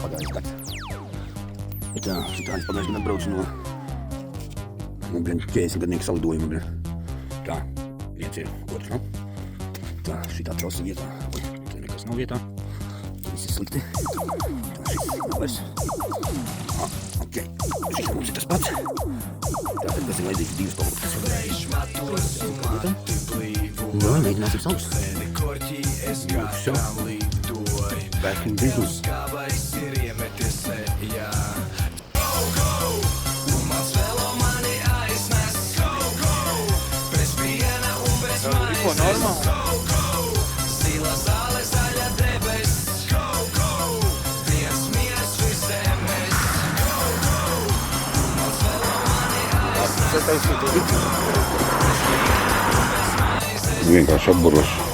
pagājis. Tā, šitādas pagājuši gan braucu no gan 40 gadnieku salidojuma. Tā, viens ir, otrs nav. Tā, šitā trausa vietā. Te nekas nav vietā. Viss ir slikti. Tā, šis nav vairs. Ok, šis mums ir tas pats. Tātad, kas ir vajadzīgs divas palūtas. Jā, mēģināsim sauc. Back in business. Ko normāli? Vienkārši apburoši.